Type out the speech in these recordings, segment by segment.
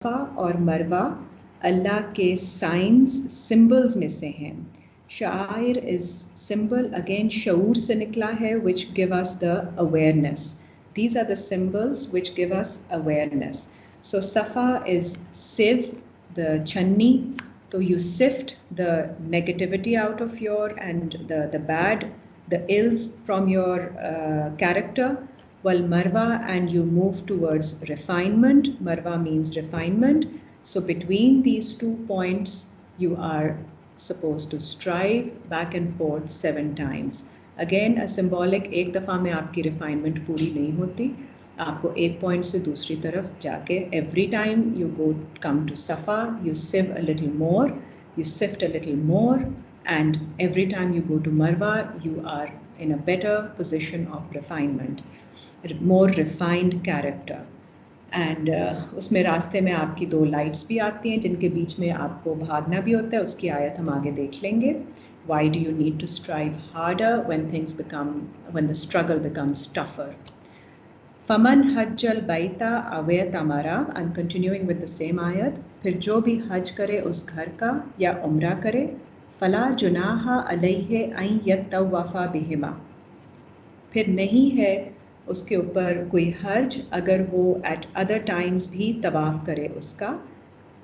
सफ़ा और मरवा अल्लाह के साइंस सिंबल्स में से हैं. शायर इज सिंबल, अगेन शऊर से निकला है, which give us the awareness. These are the symbols which give us awareness. So Safa is sieve, the channi. So you sift the negativity out of your and the bad, the ills from your character. While Marwa, and you move towards refinement. Marwa means refinement. So between these 2 points, you are supposed to strive back and forth 7 times. Again, a symbolic, एक दफ़ा में आपकी refinement पूरी नहीं होती. आपको एक point से दूसरी तरफ जाके every time you come to Safa, you sieve a little more, you sift a little more, and every time you go to Marwa, you are in a better position of refinement, more refined character. And उसमें रास्ते में आपकी 2 lights भी आती हैं जिनके बीच में आपको भागना भी होता है. उसकी आयत हम आगे देख लेंगे. Why do you need to strive harder when the struggle becomes tougher? फमन हज्जल बैता अवैतमरा, I'm continuing with the same आयत. फिर जो भी हज करे उस घर का या उम्रा करे, फला जुनाहा अलैहि अन यतवफ़ा बिहिमा, फिर नहीं है उसके ऊपर कोई हर्ज अगर वो एट अदर टाइम्स भी तवाफ़ करे उसका.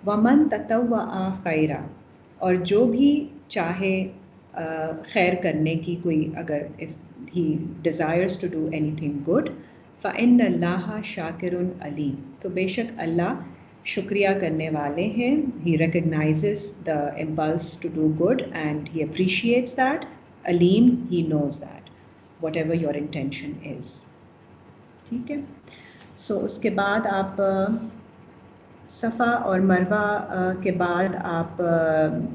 वमन ततव्वा खैरा, और जो भी चाहे खैर करने की कोई, अगर if he desires to do anything good, फ़इन्नल्लाह शाकिरुन अलीम, तो बेशक अल्लाह शुक्रिया करने वाले हैं. He recognizes the impulse to do good and he appreciates that. अलीम, he knows that whatever your intention is. ठीक है. सो उसके बाद आप सफ़ा और मरवा के बाद आप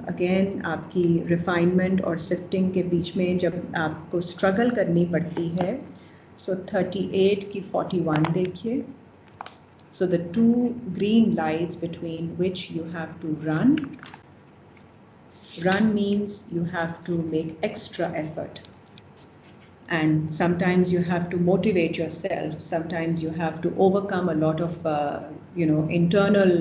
अगेन आपकी रिफाइनमेंट और सिफ्टिंग के बीच में जब आपको स्ट्रगल करनी पड़ती है, सो 38 की 41 देखिए. So the 2 green lights between which you have to run. Run means you have to make extra effort. And sometimes you have to motivate yourself. Sometimes you have to overcome a lot of, internal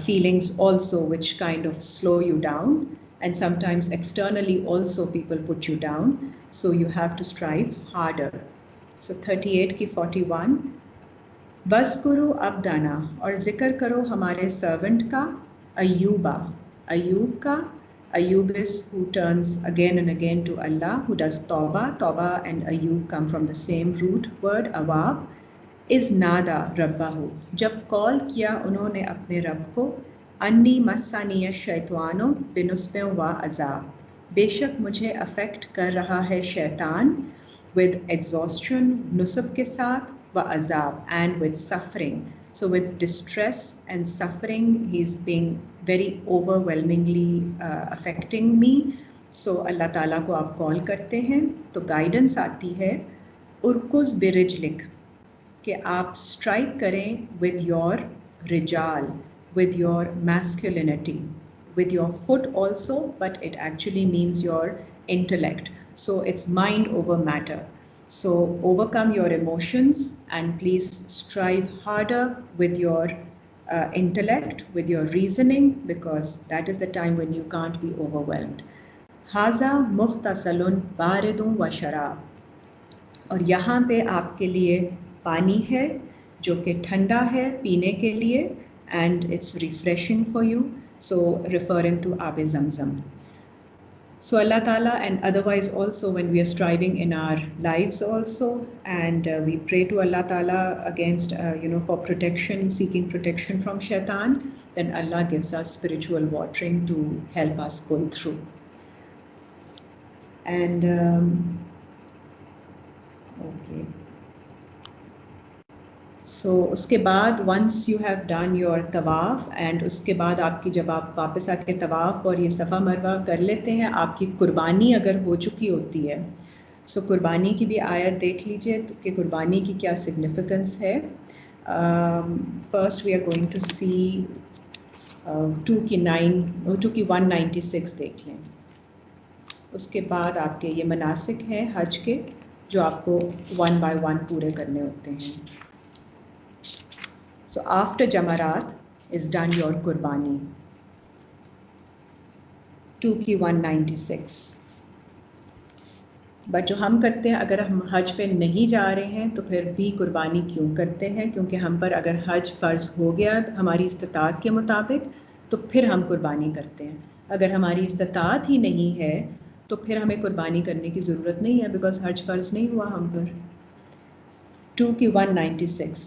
feelings also, which kind of slow you down. And sometimes externally also people put you down. So you have to strive harder. So 38 की 41. बस करो अब्दाना, और जिक्र करो हमारे servant का, अय्यूबा, अय्यूब का. Ayub is who turns again and again to Allah, who does tawbah. Tawbah and Ayub come from the same root word, awab. Is nada rabbahu, जब कॉल किया उन्होंने अपने रब को, अन्नी मस्सानिया शैतानो बिनुस्बे व अजाब, बेशक मुझे अफेक्ट कर रहा है शैतान, with exhaustion, नुस्ब के साथ, व अजाब, and with suffering. So with distress and suffering, he's being very overwhelmingly affecting me. So अल्लाह ताला को आप कॉल करते हैं तो गाइडेंस आती है, उर्कुज़ बिरिजलिक, कि आप स्ट्राइक करें with your Rijal, with your masculinity, with your foot also, but it actually means your intellect. So it's mind over matter. So overcome your emotions and please strive harder with your intellect, with your reasoning, because that is the time when you can't be overwhelmed. हाजा मुख्तसलुन बारिदुन व शराब, और यहाँ पे आपके लिए पानी है जो कि ठंडा है पीने के लिए, and it's refreshing for you. So referring to Aab Zamzam. So Allah Ta'ala, and otherwise also when we are striving in our lives also, and we pray to Allah Ta'ala against, for protection, seeking protection from shaitan, then Allah gives us spiritual watering to help us go through. And, okay. So उसके बाद once you have done your तवाफ़, and उसके बाद आपकी जब आप वापस आके तवाफ़ और ये सफ़ा मरवा कर लेते हैं, आपकी कुर्बानी अगर हो चुकी होती है, सो कुर्बानी की भी आयत देख लीजिए कि कुर्बानी की क्या सिग्निफिकेंस है. First we are going to see 2 की 196 देख लें. उसके बाद आपके ये मनासिक हैं हज के जो आपको 1 by 1 पूरे करने होते हैं. So after Jamarat, is done your कुर्बानी. 2 की 196. बट जो हम करते हैं, अगर हम हज पे नहीं जा रहे हैं तो फिर भी कुर्बानी क्यों करते हैं? क्योंकि हम पर अगर हज फ़र्ज़ हो गया हमारी इस्तिताअत के मुताबिक तो फिर हम कुर्बानी करते हैं. अगर हमारी इस्तिताअत ही नहीं है तो फिर हमें कुर्बानी करने की ज़रूरत नहीं है, बिकॉज़ हज फ़र्ज़ नहीं हुआ हम पर. 2 की 196.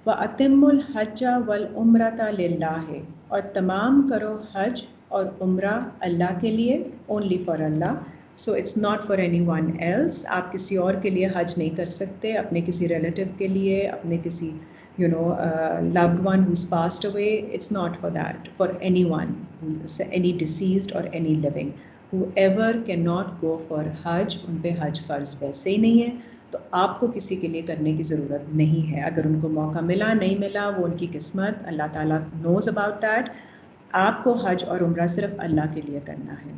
व अतिमुल हज्जा वल उम्रता लिल्लाह, और तमाम करो हज और उम्रा अल्लाह के लिए, only for Allah. So it's not for any one else. आप किसी और के लिए हज नहीं कर सकते, अपने किसी रिलेटिव के लिए, अपने किसी loved one who's passed away. It's not for that, for anyone, any deceased or any living. Whoever cannot go for hajj, उन पे हज फ़र्ज़ वैसे ही नहीं है, तो आपको किसी के लिए करने की ज़रूरत नहीं है. अगर उनको मौका मिला नहीं मिला वो उनकी किस्मत, अल्लाह ताला knows about that. आपको हज और उम्रा सिर्फ अल्लाह के लिए करना है.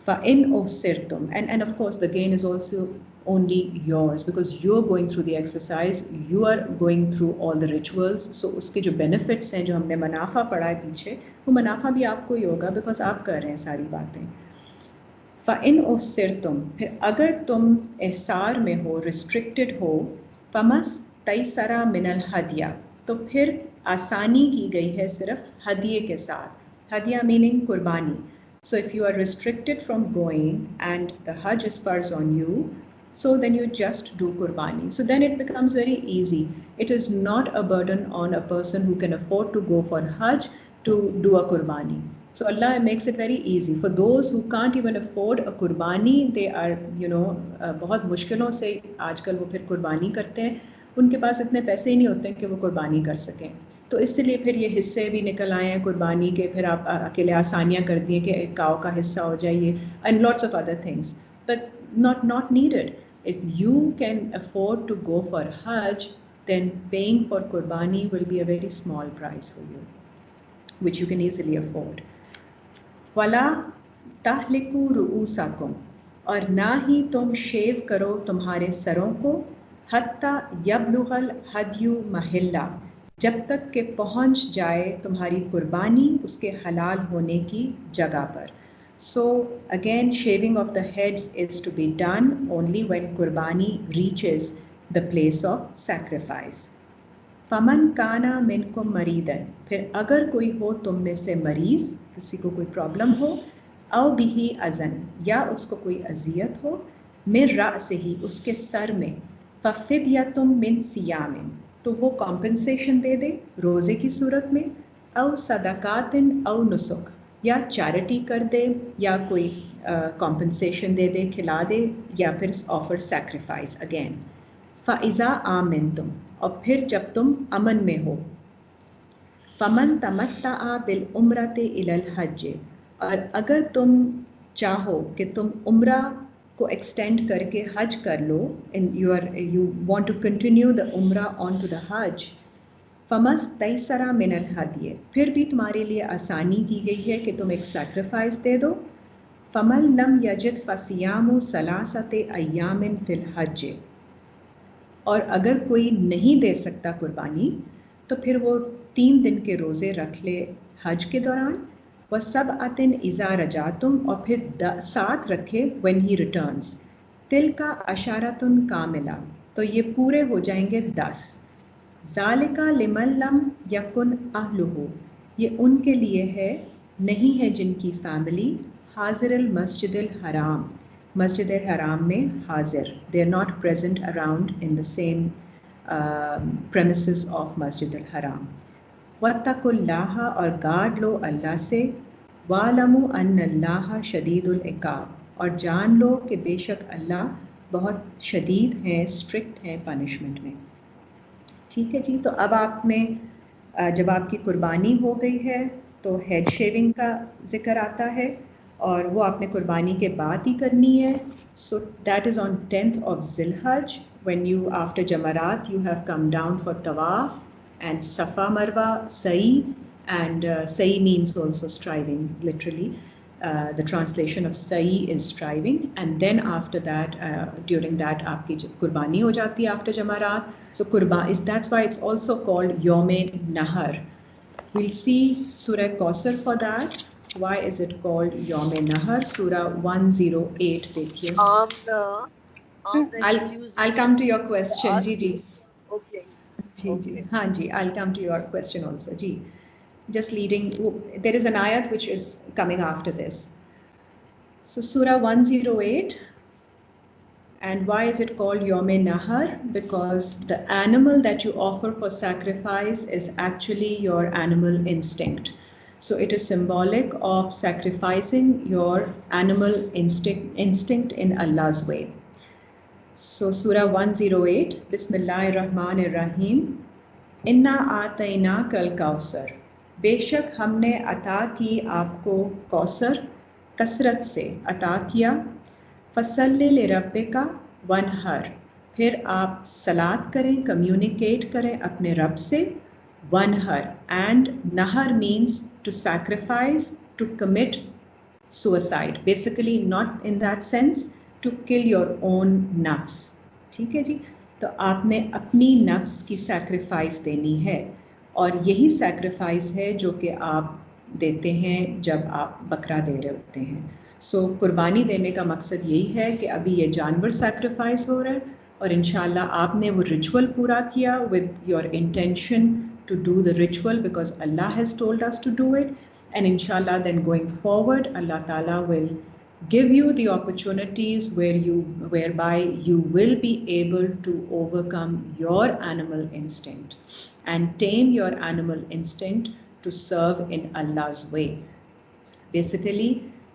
فَإِنْ أُفْسِرْتُمْ, and of course the gain is also only yours because you're going through the exercise, you are going through all the rituals. So उसके जो benefits हैं, जो हमने मुनाफा पढ़ा है पीछे, वो मुनाफा भी आपको ही होगा because आप कर रहे हैं सारी बातें. फ़इन उस्सिरतुम, फिर अगर तुम एहसार में हो, रिस्ट्रिक्टेड हो, फमस तैसरा मिनल हदिया, तो फिर आसानी की गई है सिर्फ हदिये के साथ. हदिया मीनिंग कुर्बानी. So if you are restricted from going and the hajj is farz on you, so then you just do qurbani. So then it becomes very easy. It is not a burden on a person who can afford to go for hajj to do a qurbani. So Allah makes it very easy. For those who can't even afford a qurbani, they are, बहुत मुश्किलों से आजकल वो फिर कुर्बानी करते हैं. उनके पास इतने पैसे ही नहीं होते हैं कि वो कुर्बानी कर सकें. तो इसलिए फिर ये हिस्से भी निकल आए हैं कुर्बानी के. फिर आप अकेले आसानियाँ कर दी हैं कि एक काव का हिस्सा हो जाइए, and lots of other things, but not needed. If you can afford to go for Hajj, then paying for Qurbani will be a very small price for you, which you can easily afford. वला तहलिकू रुऊसाकुम, और ना ही तुम शेव करो तुम्हारे सरों को, हत्ता यबलुगल हदयु महिल्ला, जब तक कि पहुंच जाए तुम्हारी कुर्बानी उसके हलाल होने की जगह पर. So again, shaving of the heads is to be done only when कुर्बानी reaches the place of sacrifice. फमन काना मिनकुम मरीदन, फिर अगर कोई हो तुम में से मरीज़, किसी को कोई प्रॉब्लम हो, औ बिही अज़न, या उसको कोई अजियत हो, मिर रासे ही, उसके सर में, फ़फ़िद्यतुम मिन सियामिन, तो वो कॉम्पनसेशन दे दे रोज़े की सूरत में, औ सदकातिन औ नुसुक, या चैरिटी कर दे, या कोई कॉम्पनसेशन दे दे, खिला दे, या फिर ऑफर सैक्रिफाइस अगेन. फ़ाइज़ा आमिनतुम, और फिर जब तुम अमन में हो, फ़मन तमत्ता बिल उम्रते इलल हज, और अगर तुम चाहो कि तुम उम्रा को एक्सटेंड करके हज कर लो, you want to continue the उम्रा on to the हज, फमस तैसरा मिनल हदिये, फिर भी तुम्हारे लिए आसानी की गई है कि तुम एक सैक्रिफाइस दे दो. फमल लम यजिद फसियामु सलासते अय्यामिन फिल हज, और अगर कोई नहीं दे सकता कुर्बानी तो फिर वो 3 दिन के रोज़े रख ले हज के दौरान. वह सब आतिन इज़ा रजातुम, और फिर 7 रखे व्हेन ही रिटर्न्स. तिल का अशारतुन कामिला, तो ये पूरे हो जाएंगे 10. ज़ालिका लिमन लम यकुन अहलुहु, ये उनके लिए है नहीं है जिनकी फैमिली हाजिरुल मस्जिदिल हराम, मस्जिद हराम में हाजिर, they are not present around in the same premises of मस्जिद हराम. वत्तकुल्लाह, और गार्ड लो अल्लाह से. वालमु अन्नल्लाह शदीदुल इकाब, और जान लो कि बेशक अल्लाह बहुत शदीद हैं, स्ट्रिक्ट हैं पनिशमेंट में. ठीक है जी. तो अब आपने जब आपकी कुर्बानी हो गई है तो हेड शेविंग का जिक्र आता है, और वो आपने कुर्बानी के बाद ही करनी है. So that is on 10th of Zilhaj, when you after Jamarat you have come down for Tawaf and Safa Marwa Sa'i, and Sa'i means also striving, literally. The translation of Sa'i is striving, and then after that, during that आपकी कुर्बानी हो जाती है after Jamarat. So that's why it's also called Yawm Nahar. We'll see Surah Kausar for that. Why is it called Yawm Nahar? Surah 108 देखिए. I'll come to your question. Ji ji. Okay. जी जी. हाँ जी. I'll come to your question also. Ji. Just leading. There is an ayat which is coming after this. So Surah 108. And why is it called Yawm Nahar? Because the animal that you offer for sacrifice is actually your animal instinct. So it is symbolic of sacrificing your animal instinct in Allah's way. So Surah 108, Bismillahir Rahmanir Rahim. Inna atayna kal kausar. बेशक हमने अता की आपको कौसर कसरत से अता किया. फसल्ले ले रब्बिका वनहर. फिर आप सलात करें, कम्युनिकेट करें अपने रब से. वनहर एंड नहर means to sacrifice, to commit suicide, basically not in that sense to kill your own nafs. ठीक है जी. तो आपने अपनी नफ्स की सैक्रिफाइस देनी है और यही सैक्रिफाइस है जो कि आप देते हैं जब आप बकरा दे रहे होते हैं. सो कुर्बानी देने का मकसद यही है कि अभी ये जानवर सैक्रिफाइस हो रहा है और इंशाल्लाह आपने वो रिचुअल पूरा किया with your intention to do the ritual because Allah has told us to do it. And inshallah, then going forward, Allah Ta'ala will give you the opportunities whereby you will be able to overcome your animal instinct and tame your animal instinct to serve in Allah's way. Basically,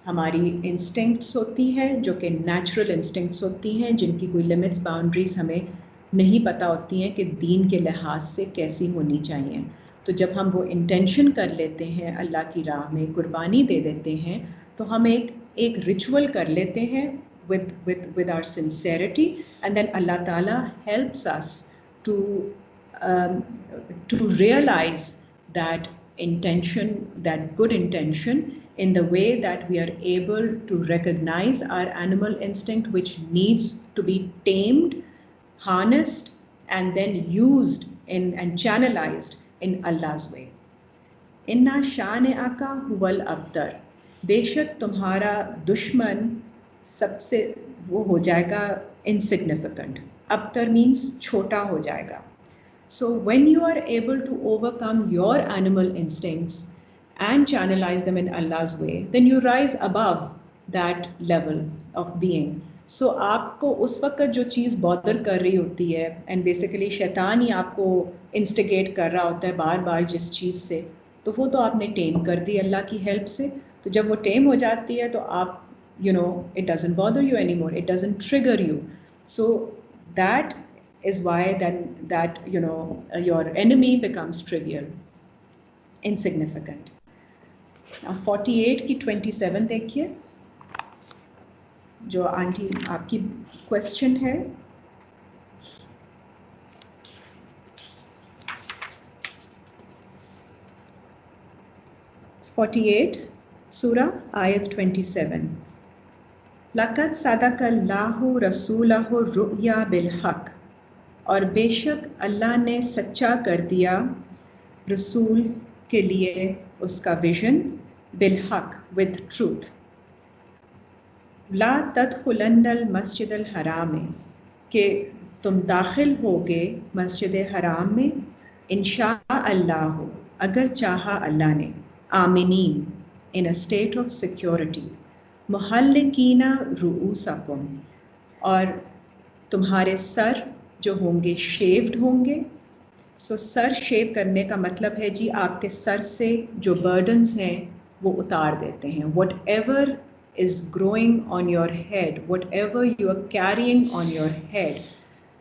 हमारी instincts होती हैं जो कि natural instincts होती हैं जिनकी कोई limits boundaries हमें नहीं पता होती हैं कि दीन के लिहाज से कैसी होनी चाहिए. तो जब हम वो इंटेंशन कर लेते हैं अल्लाह की राह में कुर्बानी दे देते हैं तो हम एक रिचुअल कर लेते हैं with our sincerity and then Allah Ta'ala helps us to realize that intention, that good intention, in the way that we are able to recognize our animal instinct which needs to be tamed, harnessed and then used and channelized in Allah's way. Inna शानिअका हुवल अब्तर. बेशक तुम्हारा दुश्मन सबसे वो हो जाएगा insignificant. अब्तर means छोटा हो जाएगा. So when you are able to overcome your animal instincts and channelize them in Allah's way, then you rise above that level of being. So आपको उस वक्त जो चीज़ बॉदर कर रही होती है एंड बेसिकली शैतान ही आपको इंस्टिगेट कर रहा होता है बार बार जिस चीज़ से, तो वो तो आपने टेम कर दी अल्लाह की हेल्प से. तो जब वो टेम हो जाती है तो आप it doesn't bother you anymore, it doesn't trigger you. So that is why that your enemy becomes trivial, insignificant. Now 48 की 27 देखिए जो आंटी आपकी क्वेश्चन है. It's 48 सूरह आयत 27. लक़द सदक़ल्लाहु रसूलहु रुया बिल हक़. और बेशक अल्लाह ने सच्चा कर दिया रसूल के लिए उसका विजन बिल हक़ विद ट्रूथ. ला तदखुलन्नल मस्जिदल हराम में कि तुम दाखिल होगे मस्जिद हराम में इंशा अल्लाह अगर चाहा अल्लाह ने. आमिनीन इन अ स्टेट ऑफ सिक्योरिटी. मुहल्लिकीना रुऊसकुम और तुम्हारे सर जो होंगे शेव्ड होंगे. सो सर शेव करने का मतलब है जी आपके सर से जो बर्डन्स हैं वो उतार देते हैं. Whatever is growing on your head, whatever you are carrying on your head,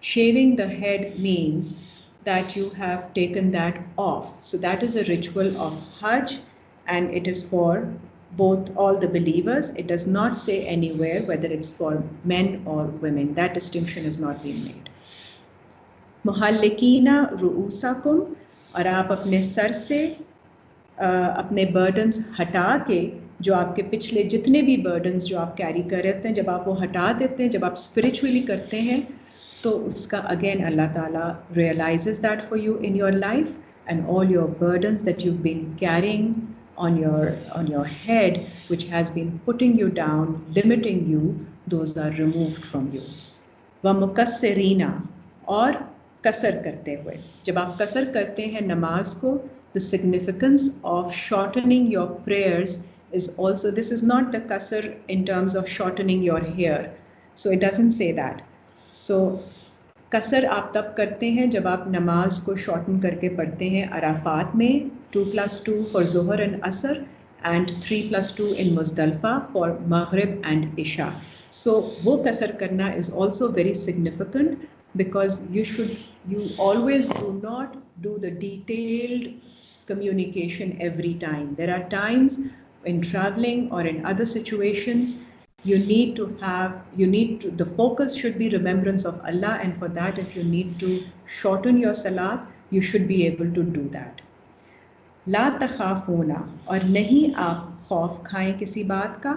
shaving the head means that you have taken that off. So that is a ritual of Hajj and it is for both all the believers. It does not say anywhere whether it's for men or women. That distinction is not being made. मुहल्लिकीना रुऊसकुम और आप अपने sir से अपने burdens हटा के जो आपके पिछले जितने भी बर्डन्स जो आप कैरी कर रहे थे जब आप वो हटा देते हैं, जब आप स्पिरिचुअली करते हैं तो उसका अगेन अल्लाह ताला realises that for you in your life and all your burdens that you've been carrying on your head, which has been putting you down, limiting you, those are removed from you. वमुकस्सिरीना, और कसर करते हुए. जब आप कसर करते हैं नमाज को, the significance of shortening your prayers is also, this is not the kasar in terms of shortening your hair, so it doesn't say that. So कसर आप तब करते हैं जब आप नमाज को शॉर्टन करके पढ़ते हैं अराफात में 2+2 for Zohar and Asr and 3+2 in Muzdalfa for Maghrib and Isha. So वो कसर करना is also very significant because you always do not do the detailed communication every time. There are times in traveling or in other situations the focus should be remembrance of Allah, and for that if you need to shorten your salat, you should be able to do that. ला तखाफूना, और नहीं आप खौफ खाएं किसी बात का,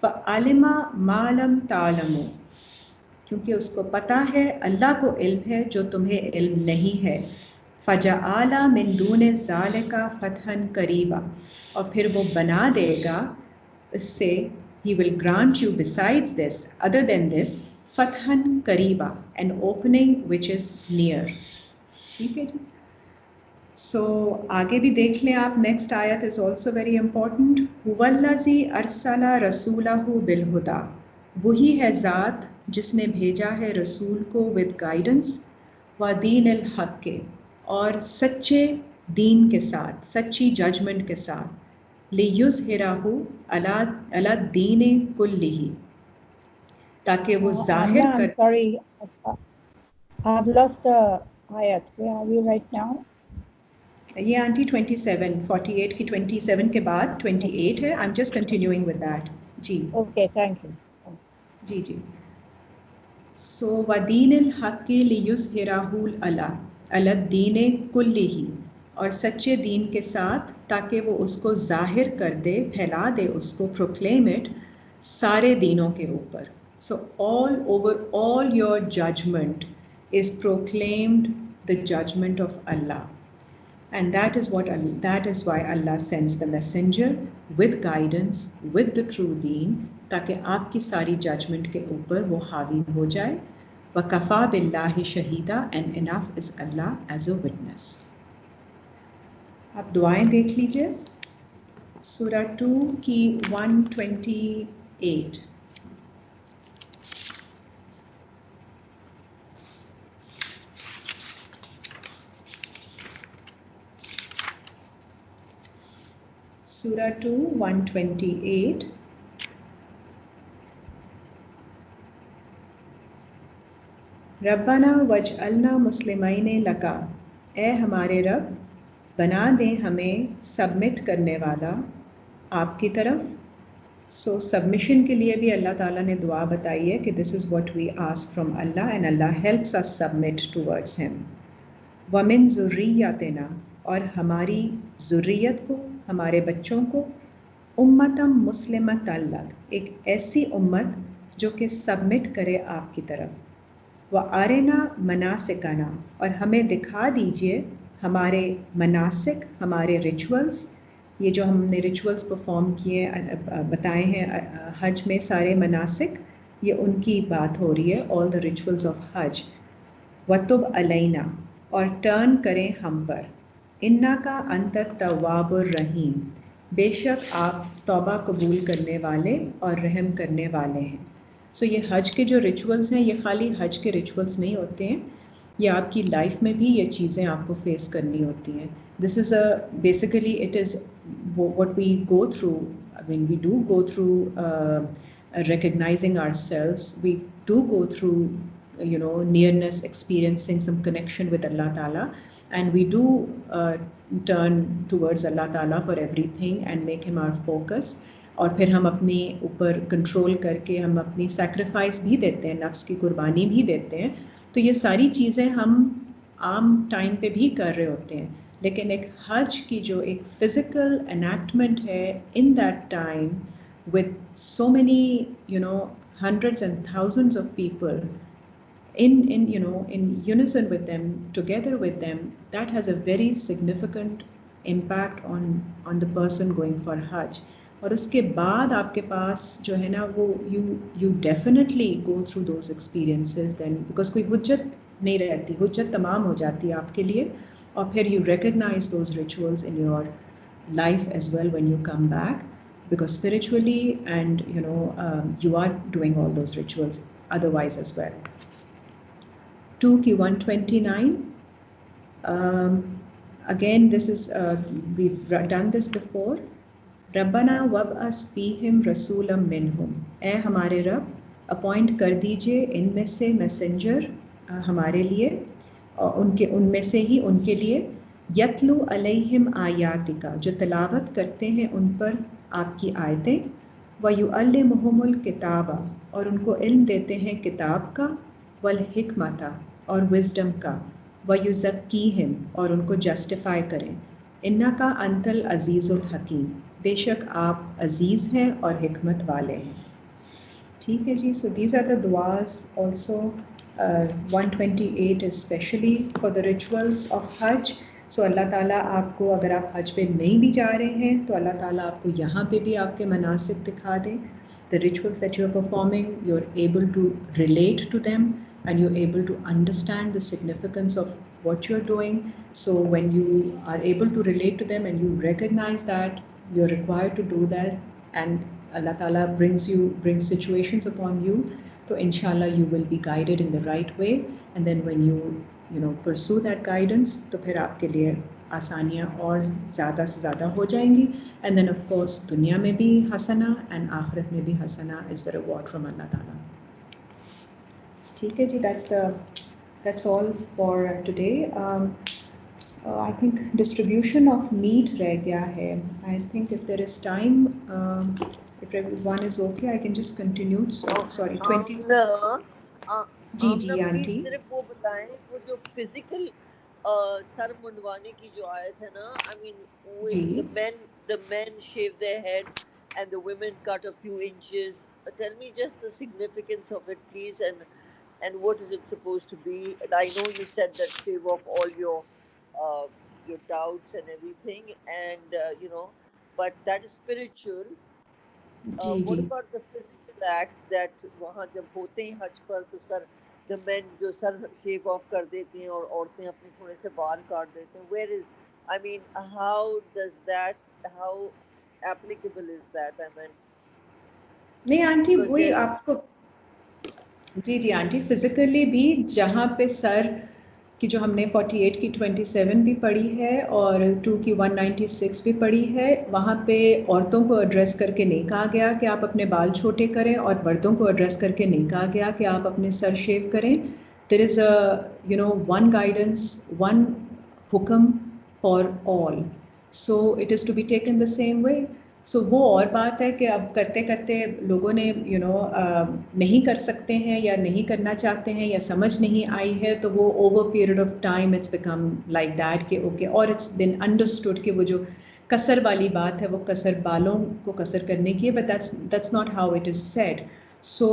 फ़अलिमा मालम तालमू, क्योंकि उसको पता है, अल्लाह को इल्म है जो तुम्हें इल्म नहीं है, फ़जअला मिन दून ज़ालिका फ़तहन करीबा, और फिर वो बना देगा इससे, he will grant you besides this, other than this, फ़तहन करीबा, an opening which is near. ठीक है जी. So आगे भी देख लें आप, next ayat is also very important. हुवल्लज़ी Arsala रसूलहु बिलहुदा, वही है ज़ात जिसने भेजा है रसूल को with guidance, व दीनिल हक़ के, और सच्चे दीन के साथ, सच्ची जजमेंट के साथ, लियुज़हिरहु अला दीने कुल्लिही, ताकि वो जाहिर I'm कर. sorry, I've lost the ayat. Where are we right now? ये आंटी 27, 48 की 27 के बाद 28 है. I'm just continuing with that. Ji. Okay, thank you. Ji ji. So वदीनिल हक़्क़ि लियुज़हिरहु अला दीने कुल्लिही, और सच्चे दीन के साथ, ताकि वो उसको जाहिर कर दे, फैला दे उसको, proclaim it सारे दीनों के ऊपर. So all your judgment is proclaimed the judgment of Allah. And that is why Allah sends the messenger with guidance, with the true deen, ताकि आपकी सारी judgment के ऊपर वो हावी हो जाए. वकफ़ा बिल्लाहि Shahida, and enough is Allah as a witness. आप दुआएं देख लीजिए. सूरा 2 की 128. Surah 2, 128. रब्बना वजअलना मुस्लिमैन लका, ए हमारे रब, बना दें हमें सबमिट करने वाला आपकी तरफ. सो सबमिशन के लिए भी अल्लाह ताला ने दुआ बताई है कि this is what we ask from Allah, and Allah helps us submit towards him. वमिन ज़ुर्रियतना, और हमारी ज़ुर्रियत को, हमारे बच्चों को, उम्मतम मुस्लिमतन लक, एक ऐसी उम्मत जो कि सबमिट करे आपकी तरफ. व आरेना मनासिकना, और हमें दिखा दीजिए हमारे मनासिक, हमारे रिचुअल्स, ये जो हमने रिचुअल्स परफॉर्म किए बताए हैं हज में, सारे मनासिक, ये उनकी बात हो रही है, ऑल द रिचुअल्स ऑफ हज. वतुब अलैना, और टर्न करें हम पर, इन्ना का अंत तव्वाबुर रहीम, बेशक आप तौबा कबूल करने वाले और रहम करने वाले हैं. सो ये हज के जो रिचुअल्स हैं, ये खाली हज के रिचुअल्स नहीं होते हैं, ये आपकी लाइफ में भी ये चीज़ें आपको फेस करनी होती हैं. This is basically it is what we go through. I mean we do go through recognizing ourselves, we do go through nearness, experiencing some connection with Allah Ta'ala, and we do turn towards Allah Ta'ala for everything and make him our focus. और फिर हम अपने ऊपर control करके हम अपनी sacrifice भी देते हैं, नफ्स की कुर्बानी भी देते हैं. तो ये सारी चीज़ें हम आम टाइम पे भी कर रहे होते हैं, लेकिन एक हज की जो एक फ़िज़िकल एनैक्टमेंट है in that time with so many hundreds and thousands of people, in unison with them, together with them, that has a very significant impact on the person going for Hajj. और उसके बाद आपके पास जो है ना वो you definitely go through those experiences then, because कोई हुज्जत नहीं रहती, हुज्जत तमाम हो जाती है आपके लिए, और फिर you recognize those rituals in your life as well when you come back, because spiritually and you are doing all those rituals otherwise as well. 2Q129. Again, this is we've done this before. रब्बना वबअस फीहिम रसूलम मिनहुम, ए हमारे रब appoint कर दीजिए इनमें से messenger हमारे लिए, और उनमें से ही उनके लिए, यतलू अलैहिम आयातिका, जो तिलावत करते हैं उन पर आपकी आयतें, व युअल्लिमुहुमुल किताबा, और उनको इल्म देते हैं किताब का, वल हिकमता, और विजडम का, व युज़क्कीहिम, और उनको जस्टिफाई करें, इन्ना का अंतल अजीज़ुल हकीम, बेशक आप अजीज़ हैं और हिकमत वाले हैं. ठीक है जी. So these are the duas also. 128 is specially for the rituals of Hajj. So अल्लाह ताला आपको, अगर आप हज पे नहीं भी जा रहे हैं तो अल्लाह ताला आपको यहाँ पे भी आपके मनासिक दिखा दें. The rituals that you are performing, you're able to relate to them and you're able to understand the significance of what you're doing. So when you are able to relate to them and you recognize that you're required to do that, and Allah Ta'ala brings situations upon you, so inshallah you will be guided in the right way, and then when you pursue that guidance, तो फिर आपके लिए आसानियाँ और ज़्यादा से ज़्यादा हो जाएंगी. And then of course दुनिया में भी हसना and आखिरत में भी हसना is the reward from Allah Ta'ala. ठीक है जी. That's all for today. I think distribution of meat रह गया है. I think if there is time, if everyone is okay, I can just continue. So, sorry, 20. Ji ji aunty. सिर्फ वो बताएं, वो जो फिजिकल सर मुंडवाने की जो आयत है ना, I mean the men shave their heads and the women cut a few inches. Tell me just the significance of it, please, and what is it supposed to be? And I know you said that shave off all your doubts and everything, and but that is spiritual. What about the physical acts that वहाँ जब होते हैं हज पर, तो sir the men जो sir shave off कर देते हैं और औरतें अपने थोड़े से बाल काट देते हैं, where is, I mean, how applicable is that? I mean, नहीं आंटी, वही आपको जी आंटी, फिजिकली भी जहाँ पे सर कि जो हमने 48 की 27 भी पढ़ी है और 2 की 196 भी पढ़ी है, वहाँ पे औरतों को एड्रेस करके नहीं कहा गया कि आप अपने बाल छोटे करें, और मर्दों को एड्रेस करके नहीं कहा गया कि आप अपने सर शेव करें. There is one guidance, one हुक्म for all, so it is to be taken the same way. So वो और बात है कि अब करते करते लोगों ने नहीं कर सकते हैं या नहीं करना चाहते हैं या समझ नहीं आई है, तो वो over period of time it's become like that कि ओके, और इट्स बिन अंडरस्टूड कि वो जो कसर वाली बात है वो कसर बालों को कसर करने की है, but that's not how it is said. So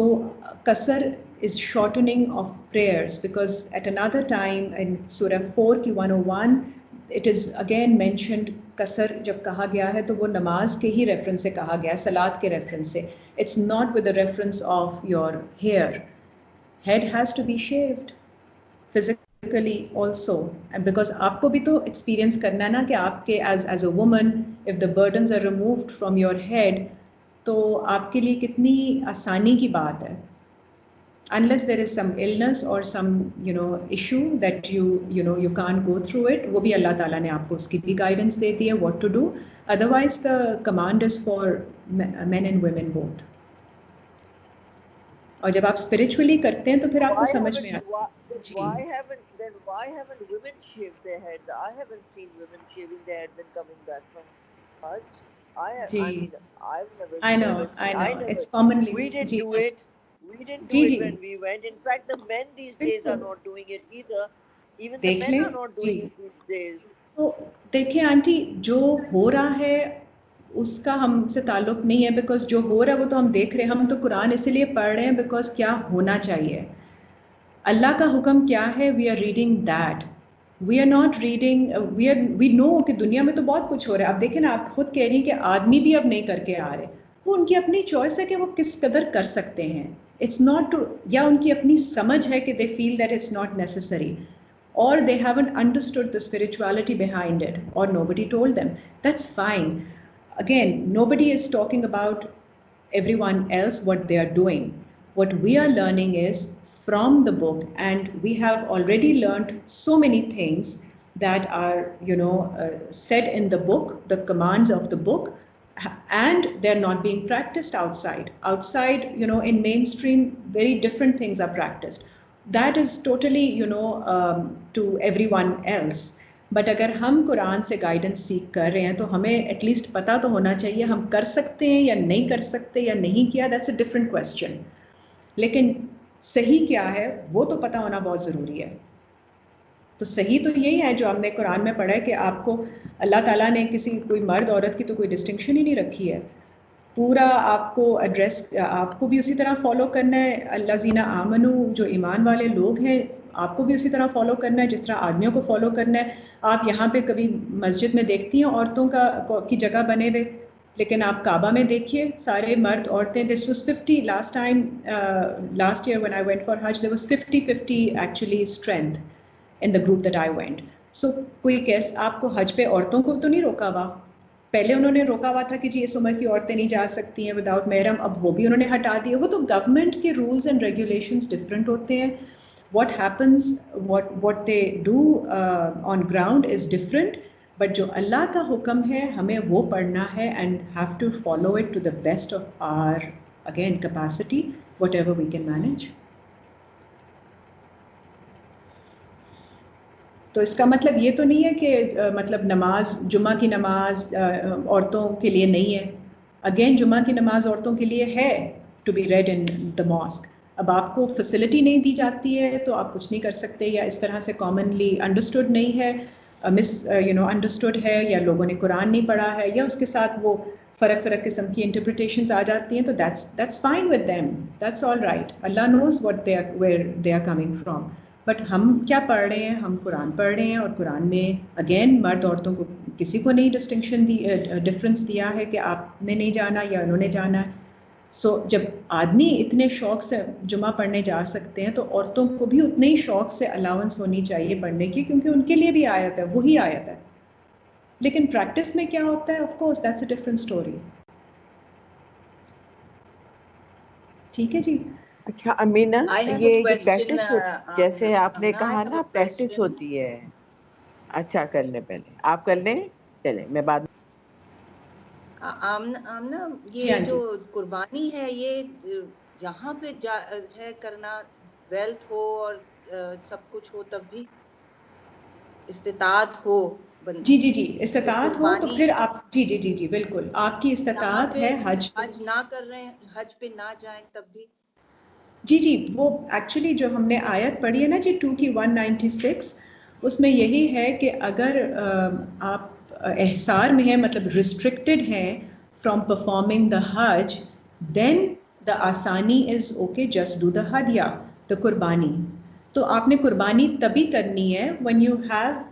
कसर is shortening of prayers, because at another time in Surah 4 की 101 it is again mentioned, कसर जब कहा गया है तो वो नमाज के ही रेफरेंस से कहा गया है, सलात के रेफरेंस से. It's not with the reference of your hair. Head has to be shaved physically also, and because आपको भी तो experience करना ना कि आपके as a woman, if the burdens are removed from your head, तो आपके लिए कितनी आसानी की बात है. Unless there is some illness or some issue that you can't go through it, वो भी अल्लाह ताला ने आपको उसकी भी guidance दे दी है what to do. Otherwise the command is for men and women both. और जब आप spiritually करते हैं तो फिर आपको समझ में आता है. Why haven't women shaved their heads? I haven't seen women shaving their heads and coming back from Hajj. I know. It's commonly. We didn't do it. We didn't do it when we went. In fact, the men these days are not doing it either. Even the men are not doing it these days. तो देखिए aunty, जो हो रहा है उसका हमसे ताल्लुक नहीं है, बिकॉज जो हो रहा है वो तो हम देख रहे हैं. हम तो कुरान इसलिए पढ़ रहे हैं बिकॉज क्या होना चाहिए. अल्लाह का हुक्म क्या है, we are reading that, we are not reading, we know कि दुनिया में तो बहुत कुछ हो रहा है. आप देखें ना, आप खुद कह रही हैं कि आदमी भी अब नहीं करके आ रहे, वो उनकी अपनी चॉइस है कि वो किस कदर कर सकते हैं. इट्स नॉट टू, या उनकी अपनी समझ है कि they feel that it's not necessary, or they haven't understood the spirituality behind it, or nobody told them. That's fine. Again, nobody is talking about everyone else what they are doing. What we are learning is from the book, and we have already learned so many things that are, said in the book, the commands of the book, and they're not being practiced outside. In mainstream, very different things are practiced. That is totally, to everyone else. But अगर हम कुरान से guidance सीख कर रहे हैं तो हमें at least पता तो होना चाहिए हम कर सकते हैं या नहीं कर सकते, या नहीं किया, दैट्स अ डिफरेंट क्वेश्चन. लेकिन सही क्या है वो तो पता होना बहुत ज़रूरी है. तो सही तो यही है जो हमने कुरान में पढ़ा है कि आपको अल्लाह ताला ने किसी कोई मर्द औरत की तो कोई डिस्टिंक्शन ही नहीं रखी है. पूरा आपको एड्रेस, आपको भी उसी तरह फॉलो करना है. अल्लाज़ीना आमनू, जो ईमान वाले लोग हैं, आपको भी उसी तरह फॉलो करना है जिस तरह आदमियों को फॉलो करना है. आप यहाँ पे कभी मस्जिद में देखती हैं औरतों की जगह बने हुए, लेकिन आप काबा में देखिए सारे मर्द औरतें. This was 50 last year when I went for हज, there was 50-50 actually strength in the group that I went. So कोई कैस आपको हज पे औरतों को तो नहीं रोका हुआ. पहले उन्होंने रोका हुआ था कि जी इस उम्र की औरतें नहीं जा सकती हैं विदाउट महरम, अब वो भी उन्होंने हटा दिए. वो तो गवर्नमेंट के रूल्स एंड रेगुलेशंस डिफरेंट होते हैं. what happens, what they do on ground is different. But जो अल्लाह का हुक्म है हमें वो पढ़ना है, and have to follow it to the best of our again capacity, whatever we can manage. तो इसका मतलब ये तो नहीं है कि मतलब नमाज, जुमा की नमाज औरतों के लिए नहीं है. अगेन जुमा की नमाज औरतों के लिए है, to be read in the mosque. अब आपको फैसिलिटी नहीं दी जाती है तो आप कुछ नहीं कर सकते, या इस तरह से कॉमनली अंडरस्टूड नहीं है, मिस अंडरस्टूड है, या लोगों ने कुरान नहीं पढ़ा है, या उसके साथ वो फ़र्क किस्म की इंटरप्रिटेशंस आ जाती हैं. तो that's fine with them, that's all right. Allah knows what they are, where they are coming from. But हम क्या पढ़ रहे हैं, हम कुरान पढ़ रहे हैं, और कुरान में अगेन मर्द औरतों को किसी को नहीं डिस्टिंक्शन डिफरेंस दिया है कि आपने नहीं जाना या उन्होंने जाना है. सो जब आदमी इतने शौक से जुमा पढ़ने जा सकते हैं तो औरतों को भी उतने ही शौक से अलाउंस होनी चाहिए पढ़ने की, क्योंकि उनके लिए भी आयत है, वही आयत है. लेकिन प्रैक्टिस में क्या होता है, of course that's a different story. ठीक है जी. अच्छा अमीना, I have ये a जो question. प्रैक्टिस जैसे आपने Amna, I कहा have a ना प्रैक्टिस question. होती है. अच्छा कर ले, पहले आप कर लें, चले मैं बाद. आमना, जी, ये हाँ जो जी. कुर्बानी है ये जहाँ पे है करना, वेल्थ हो और सब कुछ हो, तब भी इस्तिताअत हो जी बंदे जी जी, की, तो इस्तिताअत हो तो कुर्बानी फिर आप, जी जी जी जी बिल्कुल, आपकी जहाँ इस्तिताअत पे है हज. हज ना कर रहे हैं, हज पे ना जाएं, तब भी. जी जी, वो एक्चुअली जो हमने आयत पढ़ी है ना जी 2 की 196, उसमें यही है कि अगर आप एहसार में हैं, मतलब रिस्ट्रिक्टेड हैं फ्रॉम परफॉर्मिंग द हज, देन द आसानी is okay, just do the हदिया, द कुर्बानी. तो आपने कुर्बानी तभी करनी है when you have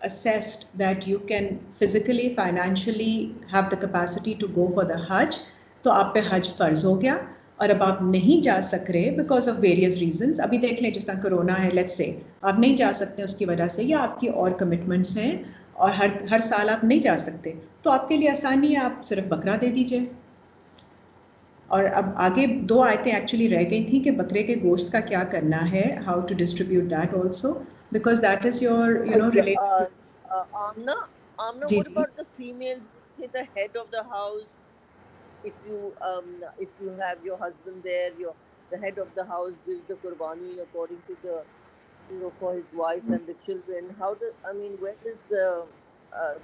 assessed that you can physically, financially have the capacity to go for the hajj. तो आप पे हज फ़र्ज हो गया. और अब आप नहीं जा सक रहे बिकॉज ऑफ वेरियस रीजंस, अभी देख लें जिस तरह कोरोना है, लेट्स से आप नहीं जा सकते उसकी वजह से, या आपकी और कमिटमेंट्स हैं और हर साल आप नहीं जा सकते, तो आपके लिए आसानी है, आप सिर्फ बकरा दे दीजिए. और अब आगे 2 आयतें एक्चुअली रह गई थी कि बकरे के गोश्त का क्या करना है, how to distribute that also, because that is your related. Amna, ji what जी about the females? Say the head of the house. If you have your husband there, the head of the house gives the qurbani according to the, for his wife and the children. Where is the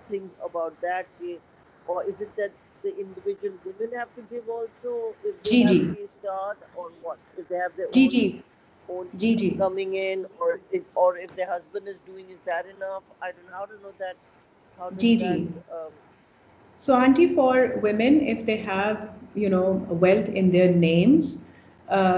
thing about that? Or is it that the individual women have to give also if they जी have जी the start, or what? If they have their जी own जी own जी जी coming in, or if their husband is doing, is that enough? I don't know how to know that. How does जी जी. that? So, auntie, for women, if they have, wealth in their names,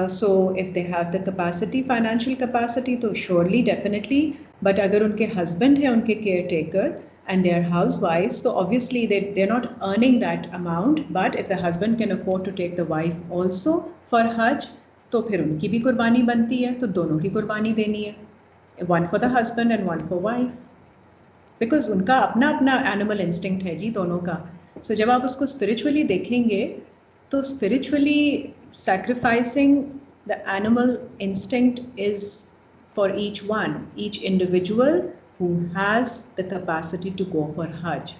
So if they have the capacity, financial capacity, तो surely, definitely. But अगर उनके husband है उनके caretaker and they are housewives, so obviously they're not earning that amount. But if the husband can afford to take the wife also for Hajj, तो फिर उनकी भी कुर्बानी बनती है, तो दोनों की कुर्बानी देनी है, one for the husband and one for wife, because उनका अपना अपना animal instinct है जी दोनों का. So जब आप उसको spiritually देखेंगे, तो spiritually sacrificing the animal instinct is for each one, each individual who has the capacity to go for Hajj.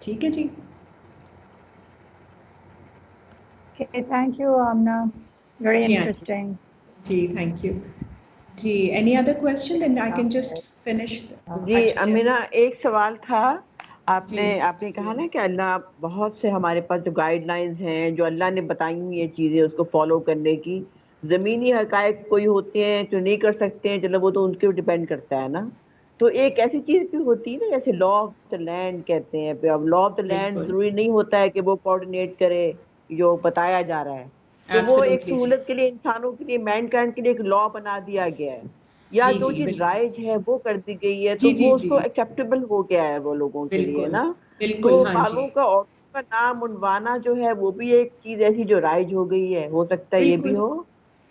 ठीक है जी. Okay, thank you, Amna. Very ji, interesting. Ji, thank you. Ji, any other question? Then I can just finish. जी अमीना, एक सवाल था. आपने जी. कहा ना कि अल्लाह बहुत से हमारे पास जो गाइडलाइंस हैं जो अल्लाह ने बताई हुई ये चीजें उसको फॉलो करने की, जमीनी हकायक कोई होते हैं जो नहीं कर सकते हैं, चलो वो तो उनके ऊपर डिपेंड करता है ना. तो एक ऐसी चीज भी होती है ना जैसे लॉ ऑफ द लैंड कहते हैं. अब लॉ ऑफ द लैंड बिल्कुल. जरूरी नहीं होता है कि वो कोऑर्डिनेट करे जो बताया जा रहा है. तो वो एक Absolutely जी. सहूलत के लिए, इंसानों के लिए, मैनकाइंड के लिए एक लॉ बना दिया गया है, या जी, जो जी, चीज बिल्कुल. राइज है वो कर दी गई है, जी, तो जी, वो जी. उसको एक्सेप्टेबल हो गया है वो लोगों के लिए बिल्कुल. ना. बिल्कुल, तो हाँ बालों जी. का, औरतों का नाम उनवाना जो है वो भी एक चीज ऐसी जो राइज हो गई है, हो सकता है ये भी बिल्कुल. हो.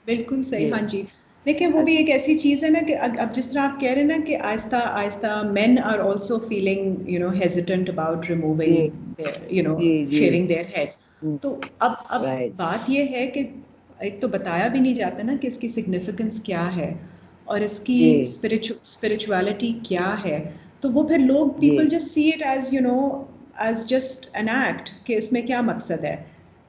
बिल्कुल सही, जी. हाँ जी. लेकिन वो भी एक ऐसी चीज़ है ना कि अब जिस तरह आप कह रहे हैं ना कि Aahista Aahista men are also feeling, hesitant about removing ji their, ji ji. shaving their heads. तो अब राइट. बात ये है कि एक तो बताया भी नहीं जाता ना कि इसकी सिग्निफिकेंस क्या है और इसकी जी स्पिरिचुअलिटी क्या है. तो वो फिर लोग, जी people just see it as, as just an act, कि इसमें क्या मकसद है.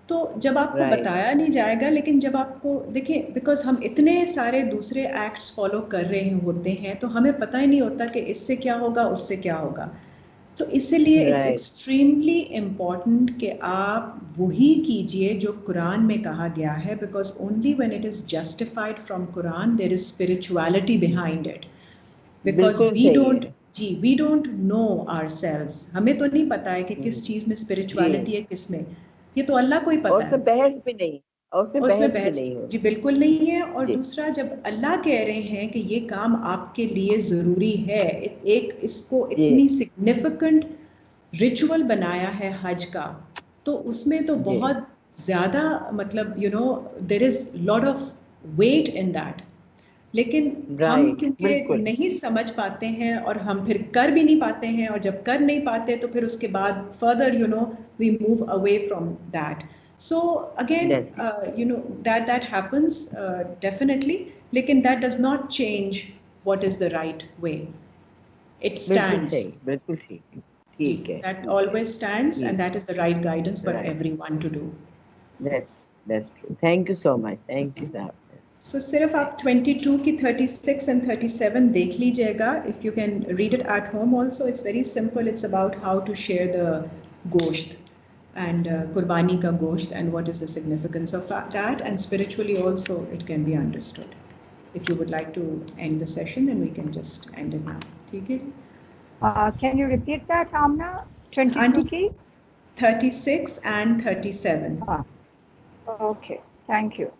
तो जब आपको राइट. बताया नहीं जाएगा, लेकिन जब आपको देखें, बिकॉज हम इतने सारे दूसरे एक्ट्स फॉलो कर रहे होते हैं, तो हमें पता ही नहीं होता कि इससे क्या होगा, उससे क्या होगा. तो इसीलिए इट्स राइट. एक्सट्रीमली इम्पॉर्टेंट कि आप वही कीजिए जो कुरान में कहा गया है, because only when it is justified from Quran there is spirituality behind it. Because बिल्कुल सही है. We don't know ourselves. हमें तो नहीं पता है कि किस हम्म, चीज़ में जी. स्पिरिचुअलिटी है, किस में. ये तो अल्लाह को ही और पता उसमें है. बहस भी नहीं, और उसमें और उसमें बहस भी बहस नहीं जी होती. बिल्कुल नहीं है. और जी दूसरा, जब अल्लाह कह रहे हैं कि ये काम आपके लिए ज़रूरी है, एक इसको जी इतनी सिग्निफिकेंट रिचुअल बनाया है हज का, तो उसमें तो जी. बहुत ज़्यादा, मतलब there is lot of weight in that. लेकिन हम राइट. क्योंकि बिल्कुल. नहीं समझ पाते हैं और हम फिर कर भी नहीं पाते हैं, और जब कर नहीं पाते तो फिर उसके बाद further we move away from that. So again, That's it. that happens definitely, लेकिन that does not change what is the right way. It बिल्कुल stands. सही, बिल्कुल ठीक. जी, ठीक है, that ठीक है. always stands, ठीक. and that is the right guidance for right. everyone to do. That's true. Thank you so much. Thank you, sir. So सिर्फ आप 22 की 36 and 37 देख लीजिएगा. If you can read it at home also, it's very simple. It's about how to share the gosht and kurbani ka gosht, and what is the significance of that, and spiritually also it can be understood. If you would like to end the session, then we can just end it now. ठीक है? Can you repeat that, Amna? 22 Auntie, ki? 36 and 37. Okay, thank you.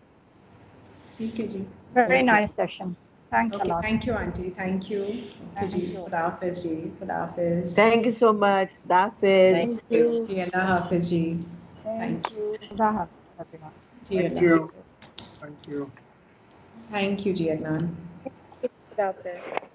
ठीक है जी. Very Okay nice ji. session. Thanks a Okay, lot. thank you, Auntie. Thank you. Okay Thank ji. you. खुदा हाफिज जी. खुदा हाफिज. Thank you so much. Hafiz. Thank Thank you. you. Ji Allah Hafiz ji. Thank you. Khuda Hafiz, everyone. Ji Thank Allah you. Hafiz. Thank you. Thank you ji Adnan. Good afternoon.